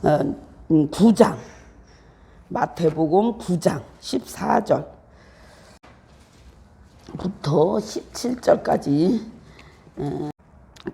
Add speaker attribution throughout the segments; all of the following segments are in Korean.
Speaker 1: 9장, 마태복음 9장 14절부터 17절까지.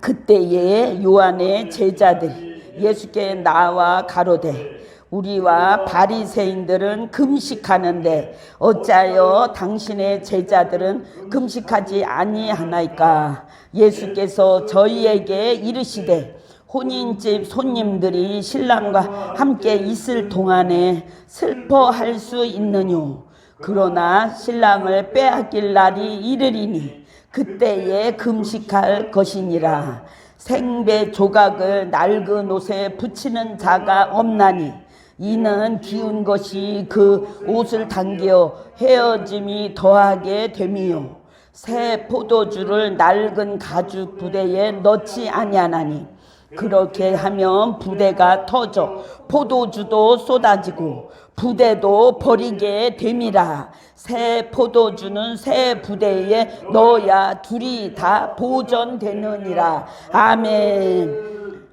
Speaker 1: 그때에 요한의 제자들이 예수께 나와 가로되 우리와 바리새인들은 금식하는데 어찌하여 당신의 제자들은 금식하지 아니하나이까? 예수께서 저희에게 이르시되 혼인집 손님들이 신랑과 함께 있을 동안에 슬퍼할 수 있느뇨. 그러나 신랑을 빼앗길 날이 이르리니 그때에 금식할 것이니라. 생배 조각을 낡은 옷에 붙이는 자가 없나니 이는 기운 것이 그 옷을 당겨 헤어짐이 더하게 됨이요. 새 포도주를 낡은 가죽 부대에 넣지 아니하나니 그렇게 하면 부대가 터져 포도주도 쏟아지고 부대도 버리게 됨이라. 새 포도주는 새 부대에 넣어야 둘이 다 보존되느니라. 아멘.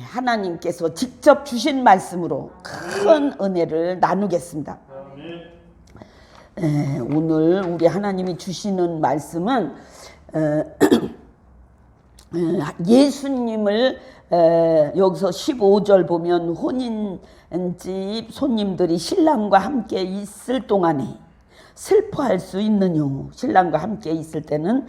Speaker 1: 하나님께서 직접 주신 말씀으로 큰 은혜를 나누겠습니다. 오늘 우리 하나님이 주시는 말씀은 예수님을 여기서 15절 보면 혼인집 손님들이 신랑과 함께 있을 동안에 슬퍼할 수 있느뇨. 신랑과 함께 있을 때는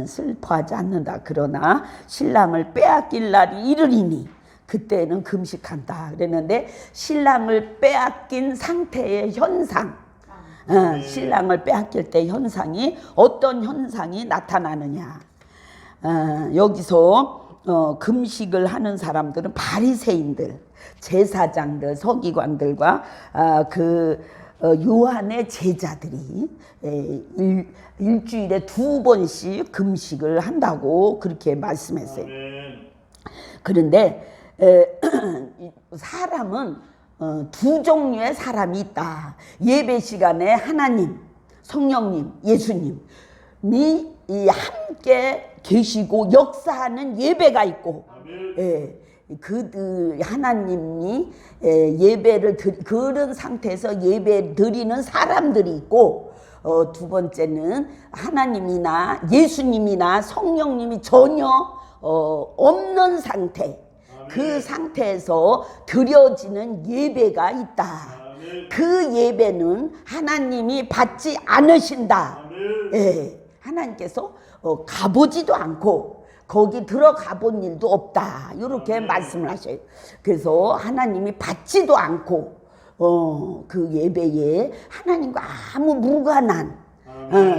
Speaker 1: 슬퍼하지 않는다. 그러나 신랑을 빼앗길 날이 이르리니 그때는 금식한다 그랬는데, 신랑을 빼앗긴 상태의 현상, 신랑을 빼앗길 때 현상이 어떤 현상이 나타나느냐. 여기서 금식을 하는 사람들은 바리새인들, 제사장들, 서기관들과 요한의 제자들이 일주일에 2번씩 금식을 한다고 그렇게 말씀했어요. 그런데 사람은 두 종류의 사람이 있다. 예배 시간에 하나님, 성령님, 예수님이 함께 계시고 역사하는 예배가 있고, 하나님이 예배를 그런 상태에서 예배 드리는 사람들이 있고, 두 번째는 하나님이나 예수님이나 성령님이 전혀 없는 상태, 그 상태에서 드려지는 예배가 있다. 그 예배는 하나님이 받지 않으신다. 하나님께서 가보지도 않고 거기 들어가 본 일도 없다. 이렇게 말씀을 하셔요. 그래서 하나님이 받지도 않고 그 예배에 하나님과 아무 무관한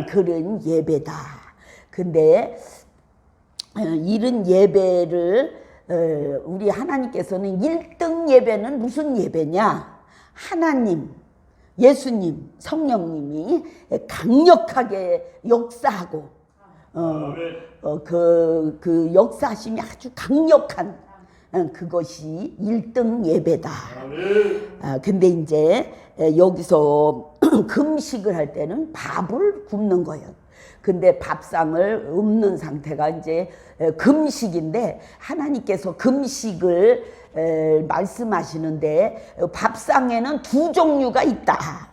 Speaker 1: 그런 예배다. 근데 이런 예배를 우리 하나님께서는 1등 예배는 무슨 예배냐? 하나님, 예수님, 성령님이 강력하게 역사하고 그 역사심이 아주 강력한 그것이 1등 예배다. 근데 이제 여기서 금식을 할 때는 밥을 굶는 거예요. 근데 밥상을 없는 상태가 이제 금식인데, 하나님께서 금식을 말씀하시는데 밥상에는 두 종류가 있다.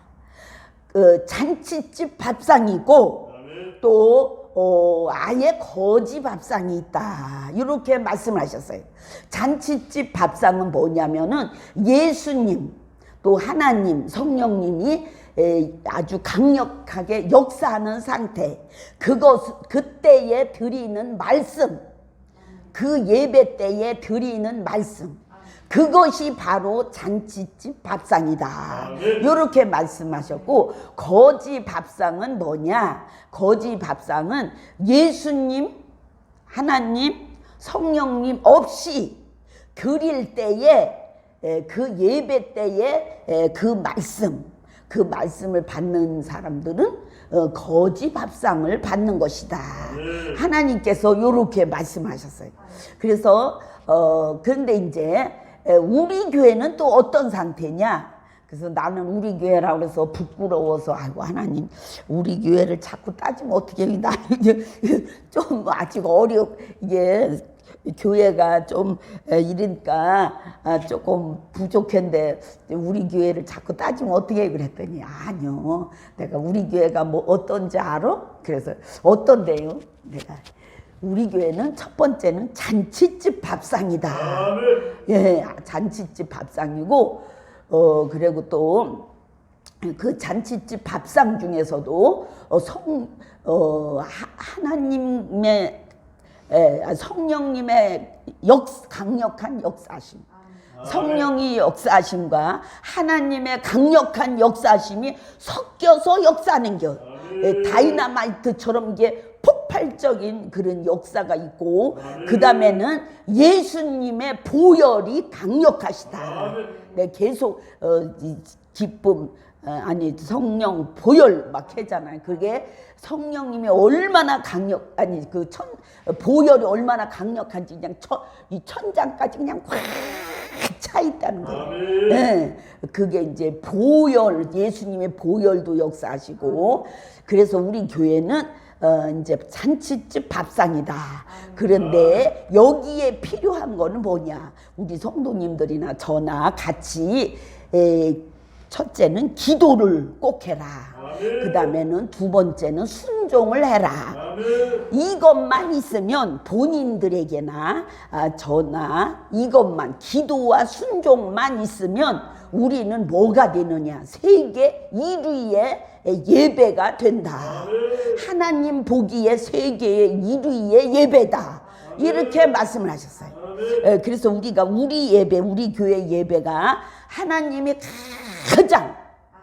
Speaker 1: 잔치집 밥상이 있고 또 아예 거지 밥상이 있다. 이렇게 말씀을 하셨어요. 잔치집 밥상은 뭐냐면은 예수님 또 하나님 성령님이 아주 강력하게 역사하는 상태, 그때에 드리는 말씀, 그 예배 때에 드리는 말씀, 그것이 바로 잔치집 밥상이다. 이렇게 말씀하셨고, 거지 밥상은 뭐냐? 거지 밥상은 예수님, 하나님, 성령님 없이 드릴 때에 그 예배 때에 그 말씀을 받는 사람들은 거지 밥상을 받는 것이다. 하나님께서 이렇게 말씀하셨어요. 그래서 그런데 이제 우리 교회는 또 어떤 상태냐? 그래서 나는 우리 교회라고 해서 부끄러워서, 아이고 하나님 우리 교회를 자꾸 따지면 어떻게 해? 나는 좀 아직 이게 교회가 좀 이러니까 조금 부족한데 우리 교회를 자꾸 따지면 어떻게 해? 그랬더니 아니요, 내가 우리 교회가 뭐 어떤지 알아? 그래서 어떤데요? 내가 우리 교회는 첫 번째는 잔치집 밥상이다. 예, 잔치집 밥상이고 그리고 또 그 잔치집 밥상 중에서도 하나님의 성령님의 강력한 역사심, 성령이 역사하심과 하나님의 강력한 역사하심이 섞여서 역사하는 것, 다이나마이트처럼 이게 폭발적인 그런 역사가 있고, 그 다음에는 예수님의 보혈이 강력하시다. 네, 계속 기쁨, 아니 성령 보혈 막 하잖아요. 그게 성령님이 얼마나 보혈이 얼마나 강력한지 그냥 이 천장까지 그냥 꽉 차 있다는 거예요. 네, 그게 이제 보혈, 예수님의 보혈도 역사하시고, 그래서 우리 교회는 이제 잔치집 밥상이다. 그런데 여기에 필요한 거는 뭐냐? 우리 성도님들이나 저나 같이 첫째는 기도를 꼭 해라. 그 다음에는 두 번째는 순종을 해라. 이것만 있으면 본인들에게나 저나 이것만, 기도와 순종만 있으면 우리는 뭐가 되느냐? 세계 1위의 예배가 된다. 하나님 보기에 세계의 1위의 예배다. 이렇게 말씀을 하셨어요. 그래서 우리가 우리 예배, 우리 교회 예배가 하나님이 가장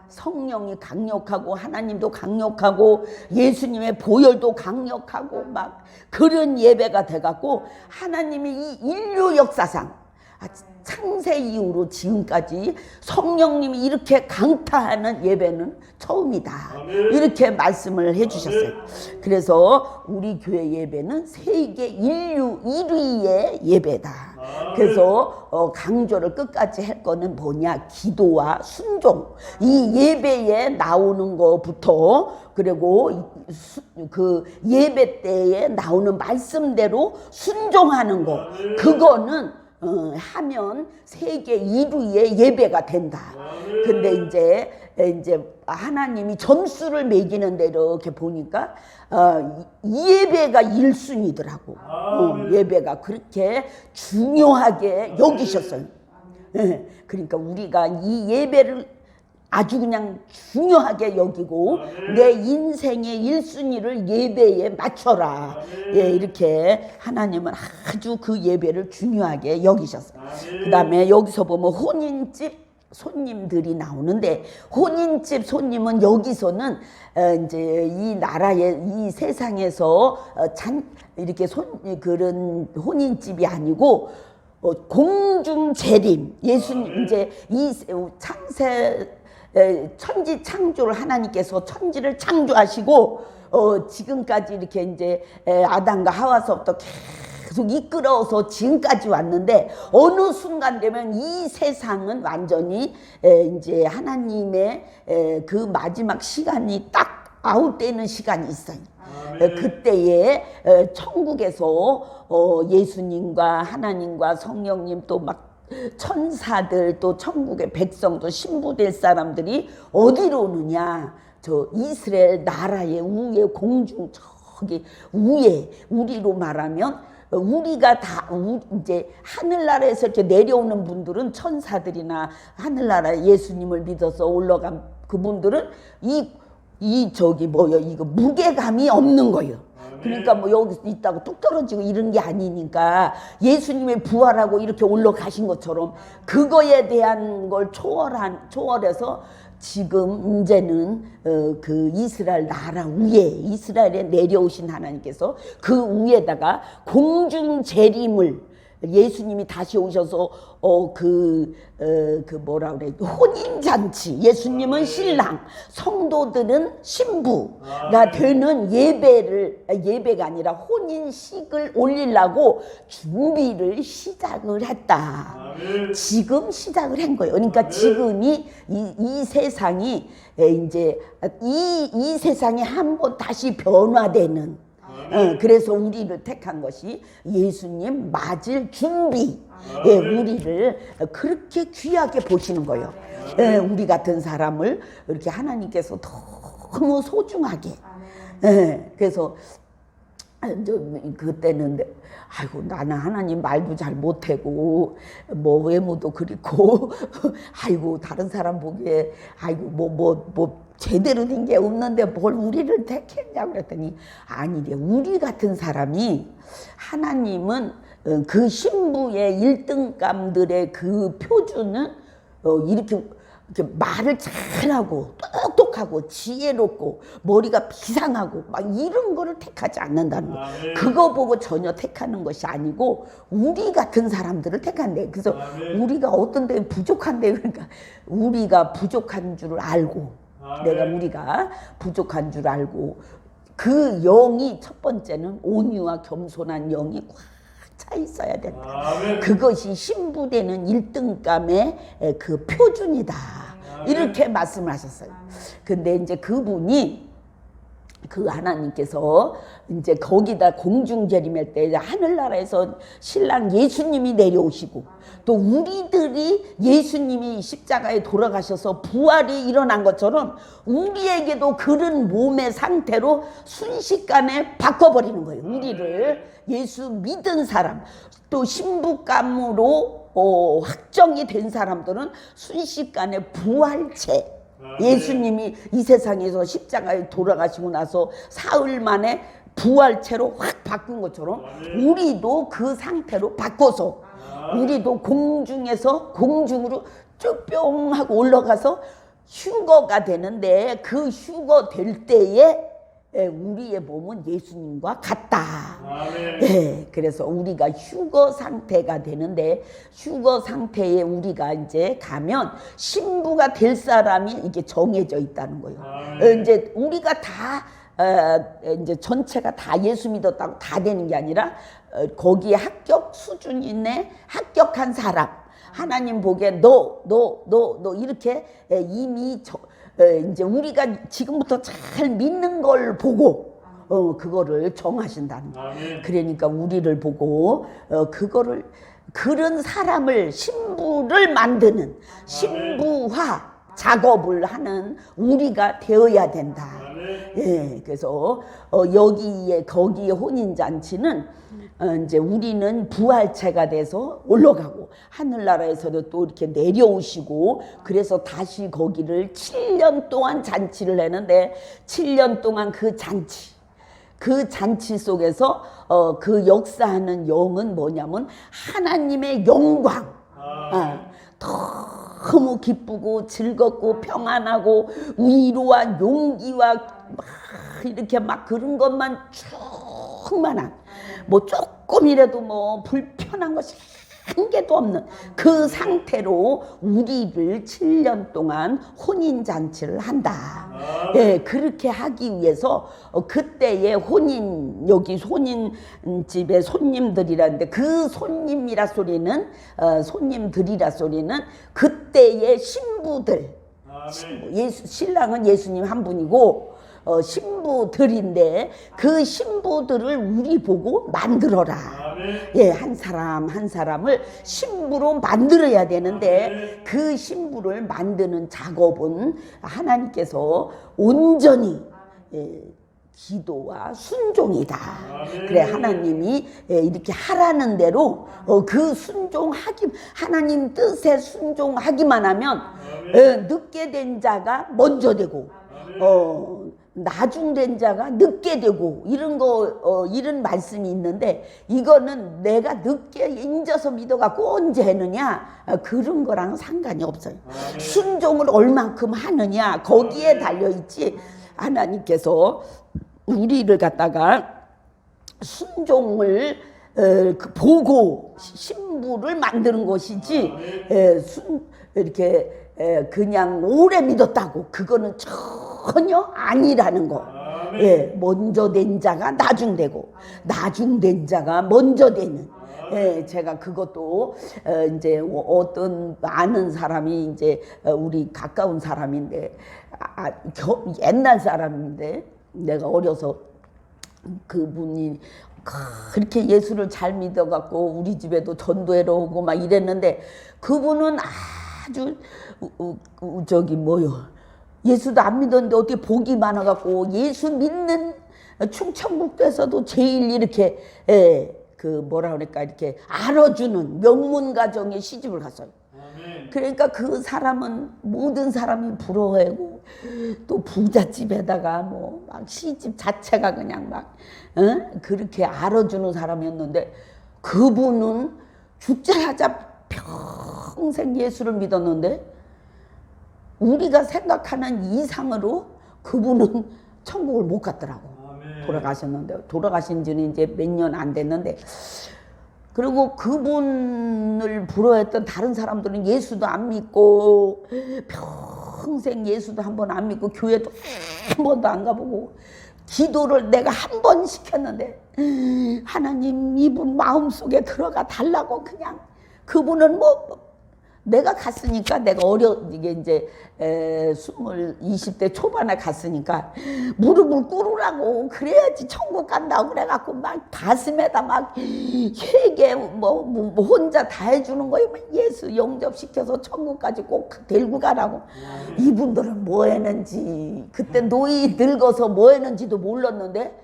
Speaker 1: 성령이 강력하고 하나님도 강력하고 예수님의 보혈도 강력하고 막 그런 예배가 돼갖고 하나님이 이 인류 역사상 창세 이후로 지금까지 성령님이 이렇게 강타하는 예배는 처음이다. 이렇게 말씀을 해주셨어요. 그래서 우리 교회 예배는 세계 인류 1위의 예배다. 그래서 강조를 끝까지 할 거는 뭐냐? 기도와 순종. 이 예배에 나오는 것부터, 그리고 그 예배 때에 나오는 말씀대로 순종하는 거, 그거는 하면 세계 1위의 예배가 된다. 근데 이제 하나님이 점수를 매기는데 이렇게 보니까 이 예배가 1순위더라고. 예배가 그렇게 중요하게 여기셨어요. 그러니까 우리가 이 예배를 아주 그냥 중요하게 여기고 내 인생의 1순위를 예배에 맞춰라. 예, 이렇게 하나님은 아주 그 예배를 중요하게 여기셨어요. 그 다음에 여기서 보면 혼인집 손님들이 나오는데, 혼인집 손님은 여기서는 이제 이 나라의 이 세상에서 이렇게 그런 혼인집이 아니고 공중 재림, 예수님 이제 이 천지 창조를 하나님께서 천지를 창조하시고 지금까지 이렇게 이제 아담과 하와서부터 계속 이끌어서 지금까지 왔는데, 어느 순간 되면 이 세상은 완전히 이제 하나님의 그 마지막 시간이 딱 아웃되는 시간이 있어요. 그때에 천국에서 예수님과 하나님과 성령님 또 막 천사들 또 천국의 백성도 신부될 사람들이 어디로 오느냐? 저 이스라엘 나라의 위에 공중 저기 위에, 우리로 말하면 우리가 다 이제 하늘나라에서 이렇게 내려오는 분들은 천사들이나 하늘나라 예수님을 믿어서 올라간 그분들은 이 저기 뭐요, 이거 무게감이 없는 거예요. 그러니까 뭐 여기 있다고 뚝 떨어지고 이런 게 아니니까 예수님의 부활하고 이렇게 올라가신 것처럼 그거에 대한 걸 초월해서 지금 이제는 그 이스라엘 나라 위에, 이스라엘에 내려오신 하나님께서 그 위에다가 공중 재림을 예수님이 다시 오셔서 뭐라 그래, 혼인잔치, 예수님은 신랑, 성도들은 신부가 되는 예배가 아니라 혼인식을 올리려고 준비를 시작을 했다. 지금 시작을 한 거예요. 그러니까 지금이 이 세상이 이제 이 세상이 한번 다시 변화되는, 그래서 우리를 택한 것이 예수님 맞을 준비. 예, 우리를 그렇게 귀하게 보시는 거예요. 예, 우리 같은 사람을 이렇게 하나님께서 너무 소중하게. 예, 그래서 그때는 아이고 나는 하나님 말도 잘 못하고 뭐 외모도 그렇고 아이고 다른 사람 보기에 아이고 뭐 제대로 된 게 없는데 뭘 우리를 택했냐고 그랬더니 아니래. 우리 같은 사람이 하나님은 그 신부의 1등감들의 그 표준은 이렇게 말을 잘하고 똑똑하고 지혜롭고 머리가 비상하고 막 이런 거를 택하지 않는다는 거예요. 그거 보고 전혀 택하는 것이 아니고 우리 같은 사람들을 택한대. 그래서 우리가 어떤 데는 부족한데 그러니까 우리가 부족한 줄 알고 우리가 부족한 줄 알고 그 영이 첫 번째는 온유와 겸손한 영이 꽉 차 있어야 된다. 그것이 신부되는 1등감의 그 표준이다. 이렇게 말씀을 하셨어요. 근데 이제 그분이 그 하나님께서 이제 거기다 공중재림할 때 하늘나라에서 신랑 예수님이 내려오시고 또 우리들이 예수님이 십자가에 돌아가셔서 부활이 일어난 것처럼 우리에게도 그런 몸의 상태로 순식간에 바꿔버리는 거예요. 우리를 예수 믿은 사람 또 신부감으로 확정이 된 사람들은 순식간에 부활체 예수님이 이 세상에서 십자가에 돌아가시고 나서 사흘 만에 부활체로 확 바꾼 것처럼 우리도 그 상태로 바꿔서 우리도 공중으로 쭉 뿅 하고 올라가서 휴거가 되는데 그 휴거 될 때에 우리의 몸은 예수님과 같다. 네, 그래서 우리가 휴거 상태가 되는데 휴거 상태에 우리가 이제 가면 신부가 될 사람이 이게 정해져 있다는 거예요. 이제 우리가 다 이제 전체가 다 예수 믿었다고 다 되는 게 아니라 거기에 합격 수준이 있네. 합격한 사람 하나님 보기에 너 이렇게 이미 이제 우리가 지금부터 잘 믿는 걸 보고 그거를 정하신다는 거예요. 그러니까 우리를 보고 그거를 그런 사람을 신부를 만드는 신부화 작업을 하는 우리가 되어야 된다. 예, 그래서 거기에 혼인잔치는 이제 우리는 부활체가 돼서 올라가고 하늘나라에서도 또 이렇게 내려오시고 그래서 다시 거기를 7년 동안 잔치를 했는데 7년 동안 그 잔치 속에서 그 역사하는 영은 뭐냐면 하나님의 영광. 너무 기쁘고 즐겁고 평안하고 위로와 용기와 막 이렇게 막 그런 것만 충만한 뭐 조금이라도 뭐 불편한 것이 한 개도 없는 그 상태로 우리를 7년 동안 혼인잔치를 한다. 예, 그렇게 하기 위해서 그때의 혼인집에 손님들이라는데 그 손님들이라 소리는 그때의 신부들. 신랑은 예수님 한 분이고 신부들인데 그 신부들을 우리 보고 만들어라. 예, 한 사람 한 사람을 신부로 만들어야 되는데 그 신부를 만드는 작업은 하나님께서 온전히 기도와 순종이다. 그래 하나님이 이렇게 하라는 대로 그 하나님 뜻에 순종하기만 하면 늦게 된 자가 먼저 되고 나중된 자가 늦게 되고 이런 말씀이 있는데 이거는 내가 늦게 인져서 믿어갖고 언제 했느냐 그런 거랑 상관이 없어요. 순종을 얼만큼 하느냐 거기에 달려있지 하나님께서 우리를 갖다가 순종을 보고 신부를 만드는 것이지 이렇게 그냥 오래 믿었다고 그거는 전혀 아니라는 거. 예, 먼저 된 자가 나중되고 나중된 자가 먼저 되는. 예, 제가 그것도 이제 어떤 아는 사람이 이제 우리 가까운 사람인데 옛날 사람인데 내가 어려서 그분이 그렇게 예수를 잘 믿어갖고 우리 집에도 전도회로 오고 막 이랬는데 그분은 아주 저기 뭐요 예수도 안 믿었는데 어떻게 복이 많아갖고 예수 믿는 충청북도에서도 제일 이렇게 그 뭐라 그럴까 이렇게 알아주는 명문 가정에 시집을 갔어요. 그러니까 그 사람은 모든 사람이 부러워하고 또 부잣집에다가 뭐 막 시집 자체가 그냥 막 그렇게 알아주는 사람이었는데 그분은 죽자하자 평생 예수를 믿었는데 우리가 생각하는 이상으로 그분은 천국을 못 갔더라고. 돌아가셨는데 돌아가신 지는 이제 몇 년 안 됐는데 그리고 그분을 부러워했던 다른 사람들은 예수도 안 믿고 평생 예수도 한 번 안 믿고 교회도 한 번도 안 가보고 기도를 내가 한 번 시켰는데 하나님 이분 마음속에 들어가 달라고 그냥 그분은 뭐 내가 갔으니까 내가 이게 이제 20대 초반에 갔으니까 무릎을 꿇으라고 그래야지 천국 간다고 그래갖고 막 가슴에다 막 회개 뭐 혼자 다 해주는 거예요. 예수 영접시켜서 천국까지 꼭 데리고 가라고. 이분들은 뭐 했는지 그때 노이 늙어서 뭐 했는지도 몰랐는데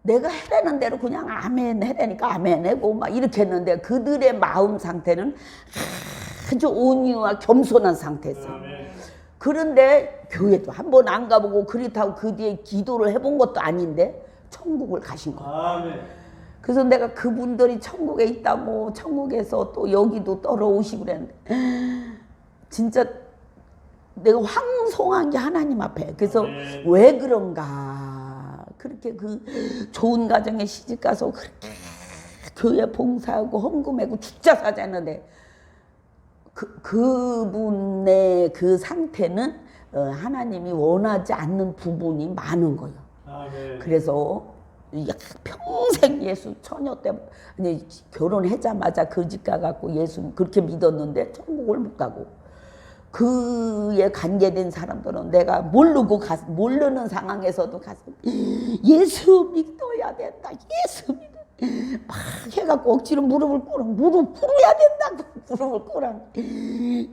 Speaker 1: 내가 해라는 대로 그냥 아멘 해라니까 아멘 해고 막 이렇게 했는데 그들의 마음 상태는 아주 온유와 겸손한 상태였어요. 그런데 교회도 한 번 안 가보고 그렇다고 그 뒤에 기도를 해본 것도 아닌데 천국을 가신 거예요. 그래서 내가 그분들이 천국에 있다고 천국에서 또 여기도 떨어오시고 그랬는데 진짜 내가 황송한 게 하나님 앞에. 그래서 왜 그런가 그렇게 그 좋은 가정에 시집가서 그렇게 교회 봉사하고 헌금하고 죽자 사자했는데 그분의 그 상태는 하나님이 원하지 않는 부분이 많은 거예요. 그래서 평생 예수 처녀 때 결혼하자마자 그 집 가갖고 예수 그렇게 믿었는데 천국을 못 가고 그에 관계된 사람들은 내가 모르는 상황에서도 가서 예수 믿어야 된다. 예수 믿어. 막 해갖고 억지로 무릎을 꿇어야 된다고 무릎을 꿇어.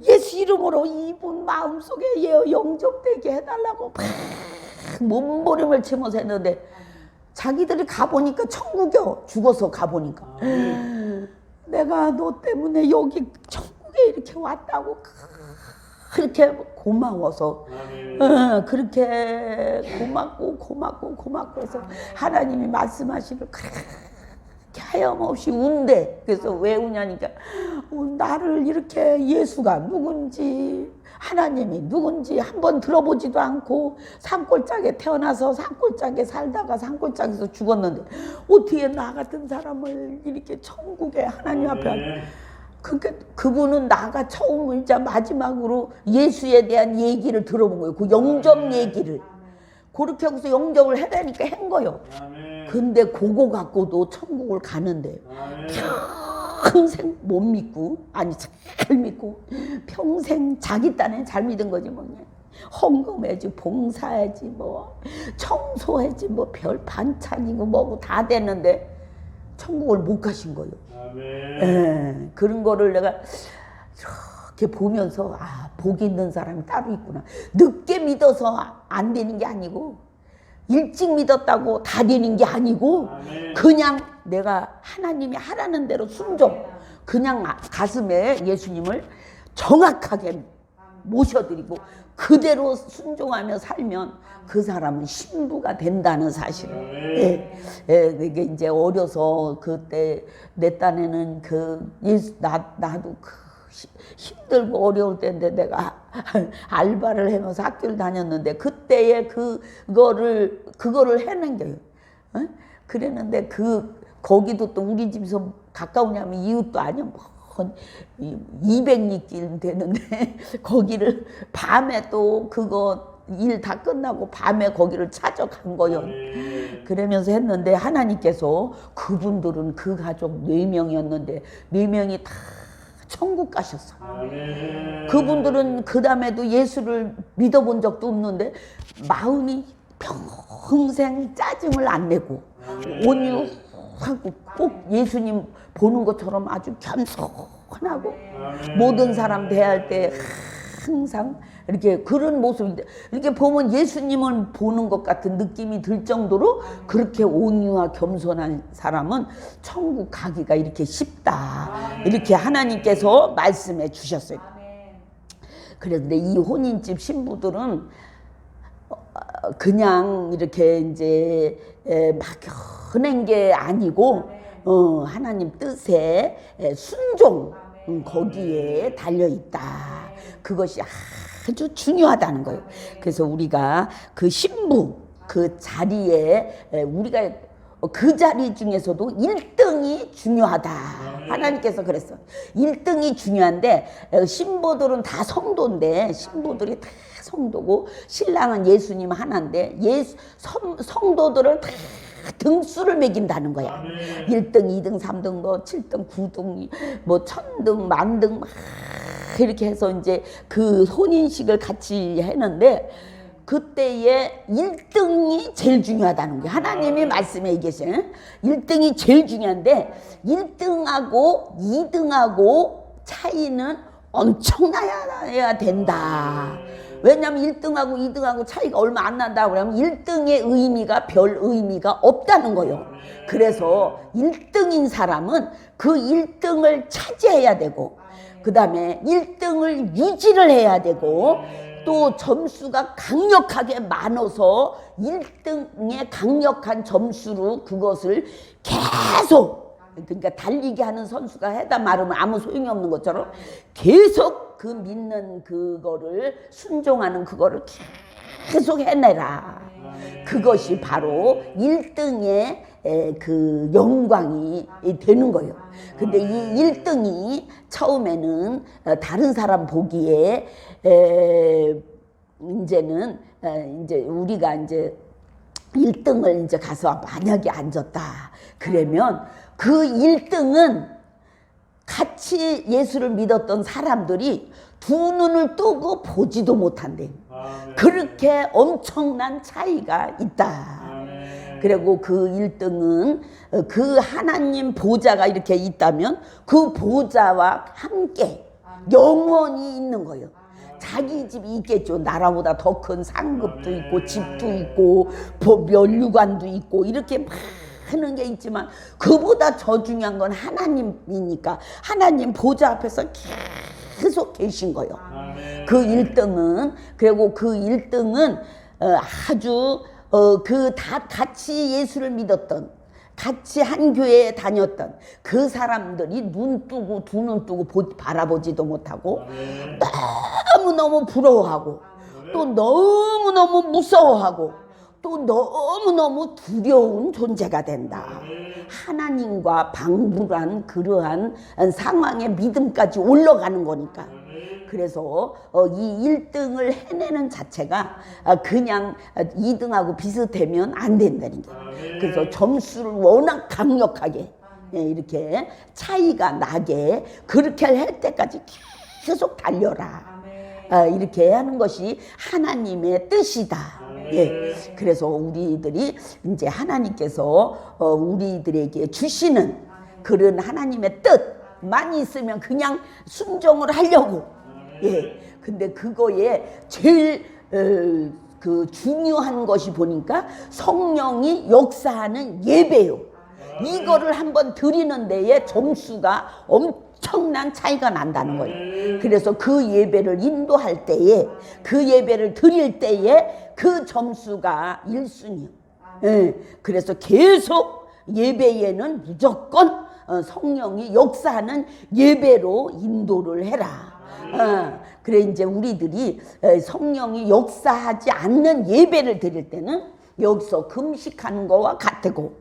Speaker 1: 예수 이름으로 이분 마음속에 영접되게 해달라고 막 몸부림을 치면서 했는데 자기들이 가보니까 천국이요. 죽어서 가보니까 내가 너 때문에 여기 천국에 이렇게 왔다고 그렇게 고마워서 그렇게 고맙고 해서 하나님이 말씀하시길 그렇게 하염없이 운대. 그래서 왜 우냐니까 나를 이렇게 예수가 누군지 하나님이 누군지 한번 들어보지도 않고 산골짜기에 태어나서 산골짜기에 살다가 산골짜기에서 죽었는데 어떻게 나 같은 사람을 이렇게 천국에 하나님 앞에 그분은 나가 처음이자 마지막으로 예수에 대한 얘기를 들어본 거예요. 그 영접 얘기를. 그렇게 하고서 영접을 해라니까 한 거예요. 근데 그거 갖고도 천국을 가는데 평생 못 믿고 아니 잘 믿고 평생 자기 딴에 잘 믿은 거지 뭐. 헌금해야지 봉사해야지 뭐 청소해야지 뭐 별 반찬이고 뭐고 다 됐는데 천국을 못 가신 거예요. 그런 거를 내가 이렇게 보면서 복 있는 사람이 따로 있구나. 늦게 믿어서 안 되는 게 아니고 일찍 믿었다고 다 되는 게 아니고 그냥 내가 하나님이 하라는 대로 순종 그냥 가슴에 예수님을 정확하게 모셔드리고 그대로 순종하며 살면 그 사람은 신부가 된다는 사실을. 이게 이제 어려서 그때 내 딴에는 나도 힘들고 어려울 때인데 내가 알바를 하면서 학교를 다녔는데 그때에 그거를 해낸 거예요. 그랬는데 거기도 또 우리 집에서 가까우냐면 이웃도 아니야. 200리길 되는데 거기를 밤에 또 그거 일 다 끝나고 밤에 거기를 찾아간 거예요. 그러면서 했는데 하나님께서 그분들은 그 가족 4명이었는데 4명이 다 천국 가셨어. 그분들은 그 다음에도 예수를 믿어본 적도 없는데 마음이 평생 짜증을 안 내고 온유하고 꼭 예수님 보는 것처럼 아주 겸손하고 모든 사람 대할 때 항상 이렇게 그런 모습인데 이렇게 보면 예수님을 보는 것 같은 느낌이 들 정도로 그렇게 온유와 겸손한 사람은 천국 가기가 이렇게 쉽다. 이렇게 하나님께서 말씀해 주셨어요. 그런데 이 혼인집 신부들은 그냥 이렇게 이제 막연한 게 아니고 하나님 뜻에 순종 거기에 달려 있다. 그것이 아주 중요하다는 거예요. 그래서 우리가 그 신부 그 자리에 우리가 그 자리 중에서도 1등이 중요하다. 하나님께서 그랬어. 1등이 중요한데 신부들은 다 성도인데 신부들이 다 성도고 신랑은 예수님 하나인데 성도들을 다 등수를 매긴다는 거야. 1등, 2등, 3등, 뭐 7등, 9등, 뭐 1000등, 만등 막 이렇게 해서 이제 그 혼인식을 같이 했는데 그때의 1등이 제일 중요하다는 거예요. 하나님이 말씀해 계세요. 1등이 제일 중요한데 1등하고 2등하고 차이는 엄청나야 된다. 왜냐하면 1등하고 2등하고 차이가 얼마 안 난다고 그러면 1등의 의미가 별 의미가 없다는 거예요. 그래서 1등인 사람은 그 1등을 차지해야 되고 그 다음에 1등을 유지를 해야 되고 또 점수가 강력하게 많아서 1등의 강력한 점수로 그것을 계속 그러니까 달리기 하는 선수가 해다 말으면 아무 소용이 없는 것처럼 계속 그 믿는 그거를 순종하는 그거를 계속 해내라. 그것이 바로 1등의 그 영광이 되는 거예요. 근데 이 1등이 처음에는 다른 사람 보기에 이제는 이제 우리가 이제 1등을 이제 가서 만약에 앉았다. 그러면 그 1등은 같이 예수를 믿었던 사람들이 두 눈을 뜨고 보지도 못한대. 그렇게 엄청난 차이가 있다. 그리고 그 1등은 그 하나님 보좌가 이렇게 있다면 그 보좌와 함께 영원히 있는 거예요. 자기 집이 있겠죠. 나라보다 더 큰 상급도 있고 집도 있고 면류관도 있고 이렇게 많은 게 있지만 그보다 더 중요한 건 하나님이니까 하나님 보좌 앞에서 계속 계신 거예요. 그 1등은 그리고 그 1등은 아주 그 다 같이 예수를 믿었던 같이 한 교회에 다녔던 그 사람들이 눈 뜨고 두 눈 뜨고 바라보지도 못하고 너무너무 부러워하고 또 너무너무 무서워하고 또 너무너무 두려운 존재가 된다. 하나님과 방불한 그러한 상황의 믿음까지 올라가는 거니까. 그래서 이 1등을 해내는 자체가 그냥 2등하고 비슷하면 안 된다는 거예요. 그래서 점수를 워낙 강력하게 이렇게 차이가 나게 그렇게 할 때까지 계속 달려라. 이렇게 하는 것이 하나님의 뜻이다. 예. 그래서 우리들이 이제 하나님께서 우리들에게 주시는 그런 하나님의 뜻만 있으면 그냥 순종을 하려고. 예. 근데 그거에 제일 그 중요한 것이 보니까 성령이 역사하는 예배요. 이거를 한번 드리는 데에 점수가 엄청난 차이가 난다는 거예요. 그래서 그 예배를 인도할 때에 그 예배를 드릴 때에 그 점수가 1순위요. 예. 그래서 계속 예배에는 무조건 성령이 역사하는 예배로 인도를 해라. 그래 이제 우리들이 성령이 역사하지 않는 예배를 드릴 때는 여기서 금식하는 거와 같고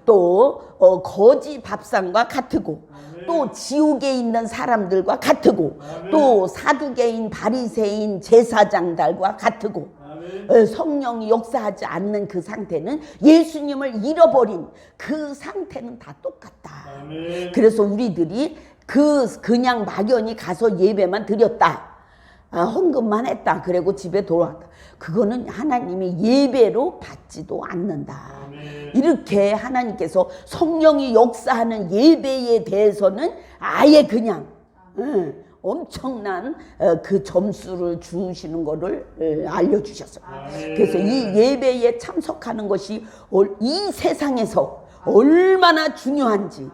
Speaker 1: 또 거지 밥상과 같고 또 지옥에 있는 사람들과 같고 또 사두개인 바리새인 제사장들과 같고 성령이 역사하지 않는 그 상태는 예수님을 잃어버린 그 상태는 다 똑같다. 그래서 우리들이 그냥 막연히 가서 예배만 드렸다. 헌금만 했다. 그리고 집에 돌아왔다. 그거는 하나님이 예배로 받지도 않는다. 이렇게 하나님께서 성령이 역사하는 예배에 대해서는 아예 그냥 엄청난 그 점수를 주시는 거를 알려주셨어요. 그래서 이 예배에 참석하는 것이 이 세상에서 얼마나 중요한지,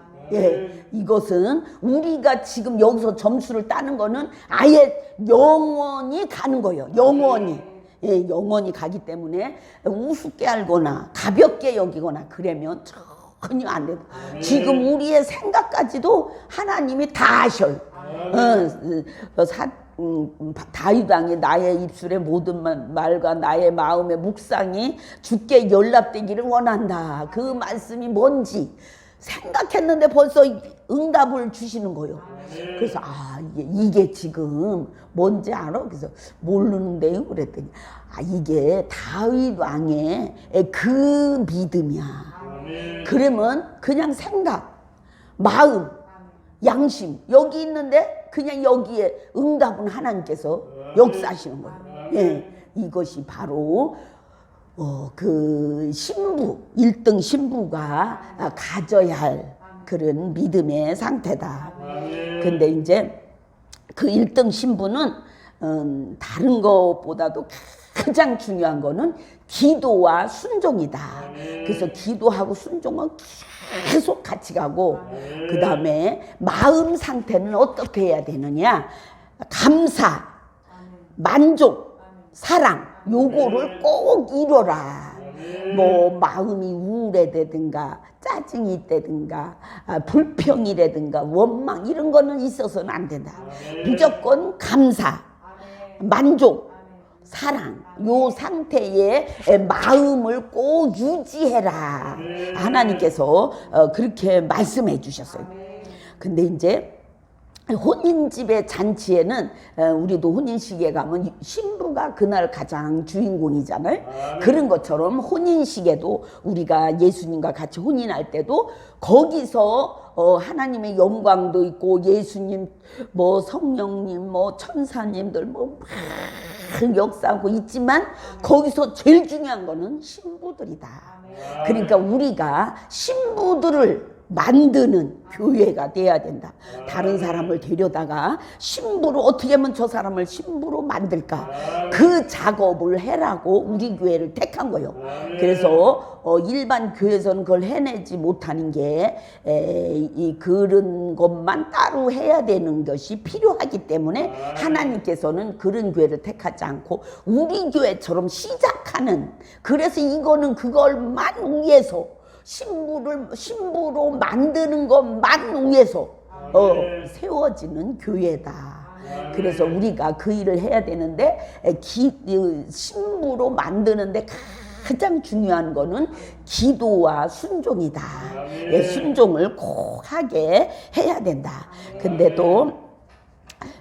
Speaker 1: 이것은 우리가 지금 여기서 점수를 따는 거는 아예 영원히 가는 거예요. 영원히. 영원히 가기 때문에 우습게 알거나 가볍게 여기거나 그러면 전혀 안 돼요. 지금 우리의 생각까지도 하나님이 다 아셔요. 다윗 왕이 나의 입술의 모든 말과 나의 마음의 묵상이 주께 연락되기를 원한다. 그 말씀이 뭔지 생각했는데 벌써 응답을 주시는 거예요. 그래서 이게 지금 뭔지 알아? 그래서 모르는데요. 그랬더니 이게 다윗 왕의 그 믿음이야. 그러면 그냥 생각, 마음, 양심 여기 있는데 그냥 여기에 응답은 하나님께서 역사하시는 거예요. 이것이 바로 그 신부, 1등 신부가 가져야 할 그런 믿음의 상태다. 근데 이제 그 1등 신부는 다른 것보다도 가장 중요한 거는 기도와 순종이다. 그래서 기도하고 순종은 계속 같이 가고, 그 다음에 마음 상태는 어떻게 해야 되느냐? 감사, 만족, 사랑, 요거를 꼭 이뤄라. 뭐 마음이 우울해되든가 짜증이 있다든가 불평이라든가 원망 이런 거는 있어서는 안 된다. 무조건 감사, 만족, 사랑, 요 상태의 마음을 꼭 유지해라. 하나님께서 그렇게 말씀해 주셨어요. 근데 이제 혼인집의 잔치에는 우리도 혼인식에 가면 신부가 그날 가장 주인공이잖아요. 그런 것처럼 혼인식에도 우리가 예수님과 같이 혼인할 때도 거기서 하나님의 영광도 있고 예수님 뭐 성령님 뭐 천사님들 뭐 막 역사하고 있지만 거기서 제일 중요한 거는 신부들이다. 그러니까 우리가 신부들을 만드는 교회가 돼야 된다. 다른 사람을 데려다가 신부로 어떻게 하면 저 사람을 신부로 만들까? 그 작업을 해라고 우리 교회를 택한 거예요. 그래서 일반 교회에서는 그걸 해내지 못하는 게 그런 것만 따로 해야 되는 것이 필요하기 때문에 하나님께서는 그런 교회를 택하지 않고 우리 교회처럼 시작하는, 그래서 이거는 그걸만 위해서 신부로 만드는 것만 위해서 세워지는 교회다. 그래서 우리가 그 일을 해야 되는데 신부로 만드는데 가장 중요한 거는 기도와 순종이다. 순종을 꼭 하게 해야 된다. 근데 또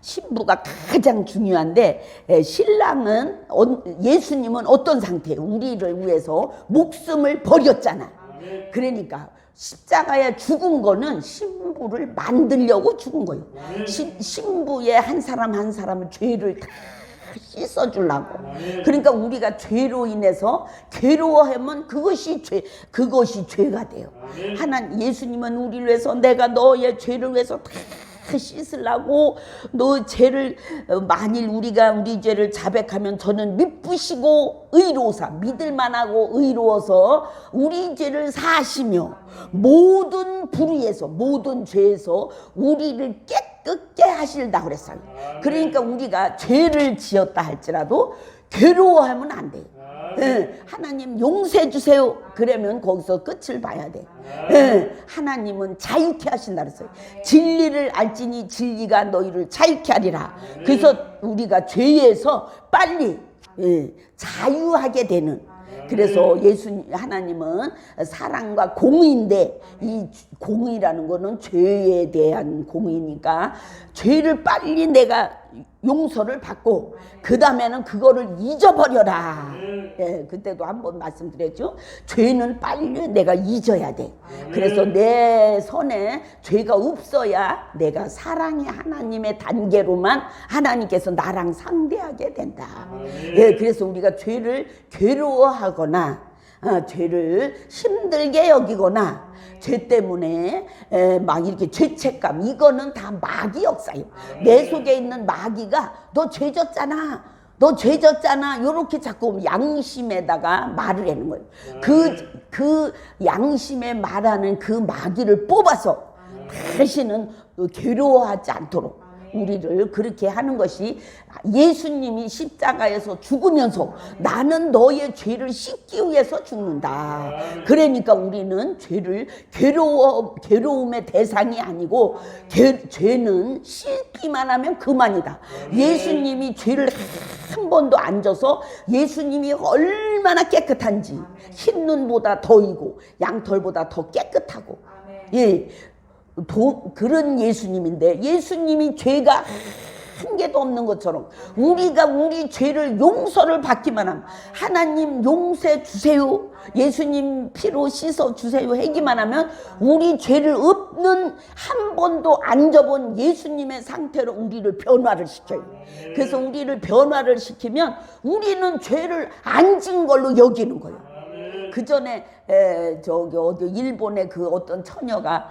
Speaker 1: 신부가 가장 중요한데 신랑은 예수님은 어떤 상태예요? 우리를 위해서 목숨을 버렸잖아. 그러니까 십자가에 죽은 거는 신부를 만들려고 죽은 거예요. 신부의 한 사람 한 사람의 죄를 다 씻어주려고. 그러니까 우리가 죄로 인해서 괴로워하면 그것이 죄가 돼요. 예수님은 우리를 위해서 내가 너의 죄를 위해서 다 씻으려고 너 죄를 만일 우리가 우리 죄를 자백하면 저는 미쁘시고 의로우사 믿을만하고 의로워서 우리 죄를 사하시며 모든 불의에서 모든 죄에서 우리를 깨끗게 하실다 그랬어요. 그러니까 우리가 죄를 지었다 할지라도 괴로워하면 안 돼요. 하나님 용서해 주세요. 그러면 거기서 끝을 봐야 돼. 하나님은 자유케 하신다 그랬어요. 진리를 알지니 진리가 너희를 자유케 하리라. 그래서 우리가 죄에서 빨리 자유하게 되는, 그래서 하나님은 사랑과 공의인데 이 공의라는 거는 죄에 대한 공의니까 죄를 빨리 내가 용서를 받고 그 다음에는 그거를 잊어버려라. 예, 그때도 한번 말씀드렸죠. 죄는 빨리 내가 잊어야 돼. 그래서 내 손에 죄가 없어야 내가 사랑의 하나님의 단계로만 하나님께서 나랑 상대하게 된다. 예, 그래서 우리가 죄를 괴로워하거나 죄를 힘들게 여기거나 죄 때문에 막 이렇게 죄책감, 이거는 다 마귀 역사예요. 내 속에 있는 마귀가 너 죄졌잖아, 너 죄졌잖아, 이렇게 자꾸 양심에다가 말을 하는 거예요. 그 양심에 말하는 그 마귀를 뽑아서 다시는 괴로워하지 않도록 우리를 그렇게 하는 것이, 예수님이 십자가에서 죽으면서 나는 너의 죄를 씻기 위해서 죽는다. 그러니까 우리는 죄를 괴로움의 대상이 아니고 죄는 씻기만 하면 그만이다. 예수님이 죄를 한 번도 안 져서 예수님이 얼마나 깨끗한지, 흰눈보다 더 이고 양털보다 더 깨끗하고, 예, 그런 예수님인데, 예수님이 죄가 한 개도 없는 것처럼 우리가 우리 죄를 용서를 받기만 하면, 하나님 용서해 주세요, 예수님 피로 씻어 주세요 하기만 하면 우리 죄를 없는, 한 번도 안 져본 예수님의 상태로 우리를 변화를 시켜요. 그래서 우리를 변화를 시키면 우리는 죄를 안 진 걸로 여기는 거예요. 그 전에 저기 어디 일본의 그 어떤 처녀가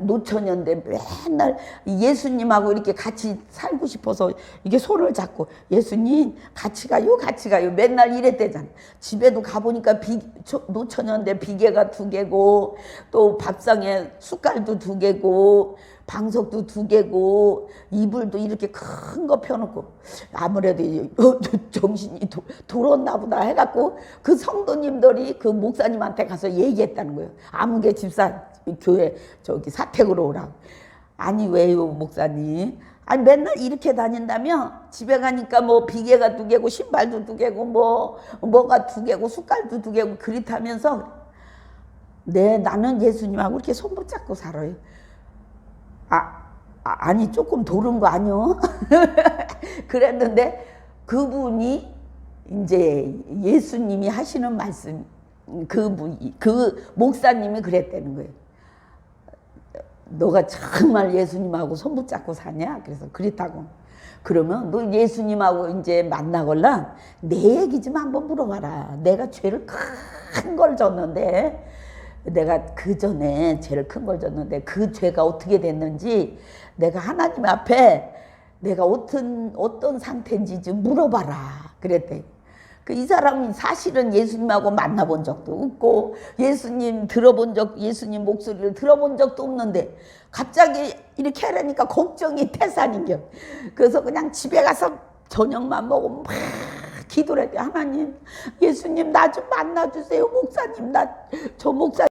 Speaker 1: 노처녀인데 맨날 예수님하고 이렇게 같이 살고 싶어서 이게 손을 잡고 예수님 같이 가요 같이 가요 맨날 이랬대잖아. 집에도 가보니까 노처녀인데 비계가 2개고 또 밥상에 숟갈도 2개고 방석도 2개고 이불도 이렇게 큰 거 펴놓고, 아무래도 정신이 돌았나 보다 해갖고 그 성도님들이 그 목사님한테 가서 얘기했다는 거예요. 아무개 집사 교회 저기 사택으로 오라고. 아니 왜요 목사님? 아니 맨날 이렇게 다닌다며? 집에 가니까 뭐 비계가 2개고 신발도 2개고 뭐가 2개고 숟갈도 2개고 그렇다면서, 네 나는 예수님하고 이렇게 손 붙잡고 살아요. 아니 조금 도른 거 아니요? 그랬는데 그분이 이제 예수님이 하시는 말씀, 그 목사님이 그랬다는 거예요. 너가 정말 예수님하고 손 붙잡고 사냐? 그래서 그랬다고. 그러면 너 예수님하고 이제 만나걸라 내 얘기 좀 한번 물어봐라. 내가 죄를 큰 걸 졌는데, 내가 그 전에 죄를 큰 걸 졌는데 그 죄가 어떻게 됐는지 내가 하나님 앞에 내가 어떤 상태인지 좀 물어봐라 그랬대. 이 사람이 사실은 예수님하고 만나본 적도 없고 예수님 목소리를 들어본 적도 없는데 갑자기 이렇게 하려니까 걱정이 태산인겨. 그래서 그냥 집에 가서 저녁만 먹으면 막 기도를 했대. 하나님, 예수님 나 좀 만나주세요. 목사님, 저 목사님